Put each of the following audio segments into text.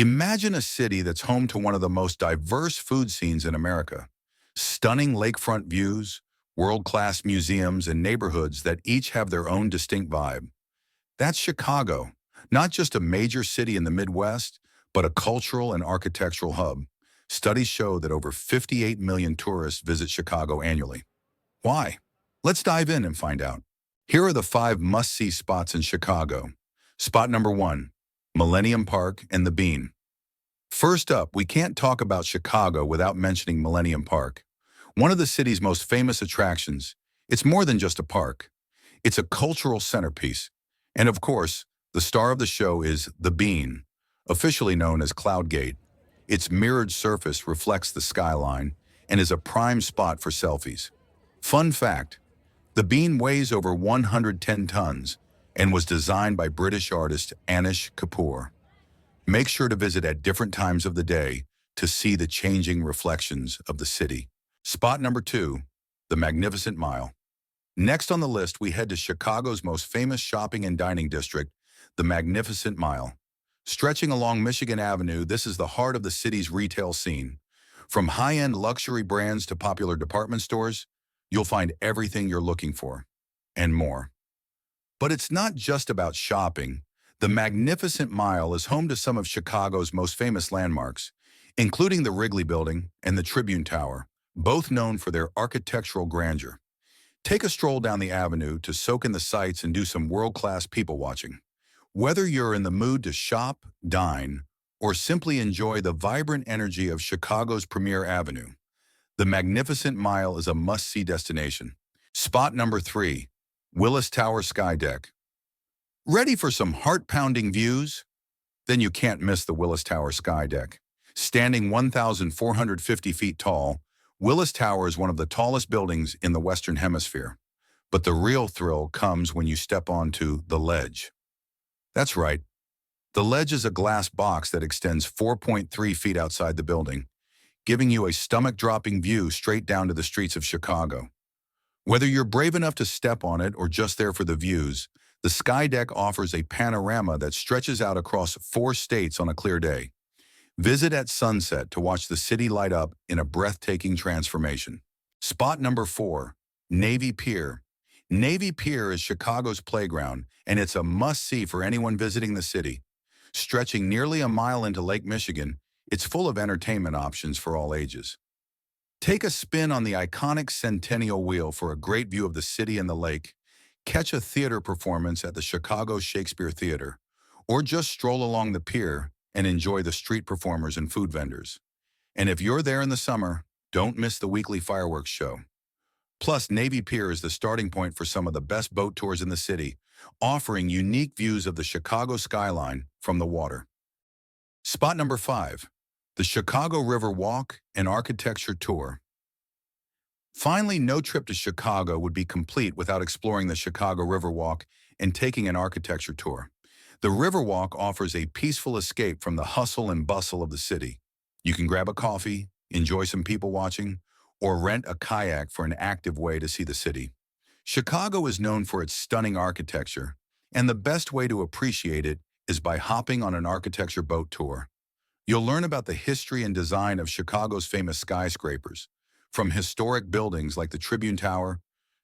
Imagine a city that's home to one of the most diverse food scenes in America. Stunning lakefront views, world-class museums, and neighborhoods that each have their own distinct vibe. That's Chicago, not just a major city in the Midwest, but a cultural and architectural hub. Studies show that over 58 million tourists visit Chicago annually. Why? Let's dive in and find out. Here are the 5 must-see spots in Chicago. Spot number 1, Millennium Park and the Bean. First up, we can't talk about Chicago without mentioning Millennium Park. One of the city's most famous attractions. It's more than just a park. It's a cultural centerpiece. And of course, the star of the show is the Bean, officially known as Cloud Gate. Its mirrored surface reflects the skyline and is a prime spot for selfies. Fun fact, the Bean weighs over 110 tons and was designed by British artist Anish Kapoor. Make sure to visit at different times of the day to see the changing reflections of the city. Spot number 2, the Magnificent Mile. Next on the list, we head to Chicago's most famous shopping and dining district, the Magnificent Mile. Stretching along Michigan Avenue, this is the heart of the city's retail scene. From high-end luxury brands to popular department stores, you'll find everything you're looking for, and more. But it's not just about shopping. The Magnificent Mile is home to some of Chicago's most famous landmarks, including the Wrigley Building and the Tribune Tower, both known for their architectural grandeur. Take a stroll down the avenue to soak in the sights and do some world-class people-watching. Whether you're in the mood to shop, dine, or simply enjoy the vibrant energy of Chicago's premier avenue, the Magnificent Mile is a must-see destination. Spot number 3, Willis Tower Sky Deck. Ready for some heart-pounding views? Then you can't miss the Willis Tower Sky Deck. Standing 1,450 feet tall, Willis Tower is one of the tallest buildings in the Western Hemisphere. But the real thrill comes when you step onto the ledge. That's right. The ledge is a glass box that extends 4.3 feet outside the building, giving you a stomach-dropping view straight down to the streets of Chicago. Whether you're brave enough to step on it or just there for the views, the Sky Deck offers a panorama that stretches out across 4 states on a clear day. Visit at sunset to watch the city light up in a breathtaking transformation. Spot number 4, Navy Pier. Navy Pier is Chicago's playground, and it's a must-see for anyone visiting the city. Stretching nearly a mile into Lake Michigan, it's full of entertainment options for all ages. Take a spin on the iconic Centennial Wheel for a great view of the city and the lake. Catch a theater performance at the Chicago Shakespeare Theater, or just stroll along the pier and enjoy the street performers and food vendors. And if you're there in the summer, don't miss the weekly fireworks show. Plus, Navy Pier is the starting point for some of the best boat tours in the city, offering unique views of the Chicago skyline from the water. Spot number 5, the Chicago River Walk and Architecture Tour. Finally, no trip to Chicago would be complete without exploring the Chicago River Walk and taking an architecture tour. The Riverwalk offers a peaceful escape from the hustle and bustle of the city. You can grab a coffee, enjoy some people watching, or rent a kayak for an active way to see the city. Chicago is known for its stunning architecture, and the best way to appreciate it is by hopping on an architecture boat tour. You'll learn about the history and design of Chicago's famous skyscrapers, from historic buildings like the Tribune Tower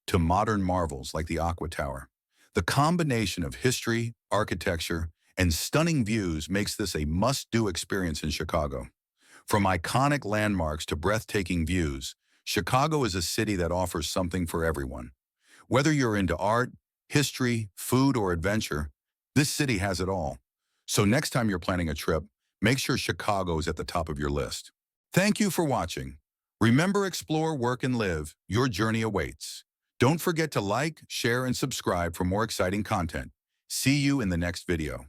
to modern marvels like the Aqua Tower. The combination of history, architecture, and stunning views makes this a must-do experience in Chicago. From iconic landmarks to breathtaking views, Chicago is a city that offers something for everyone. Whether you're into art, history, food, or adventure, this city has it all. So next time you're planning a trip, make sure Chicago is at the top of your list. Thank you for watching. Remember, explore, work, and live. Your journey awaits. Don't forget to like, share, and subscribe for more exciting content. See you in the next video.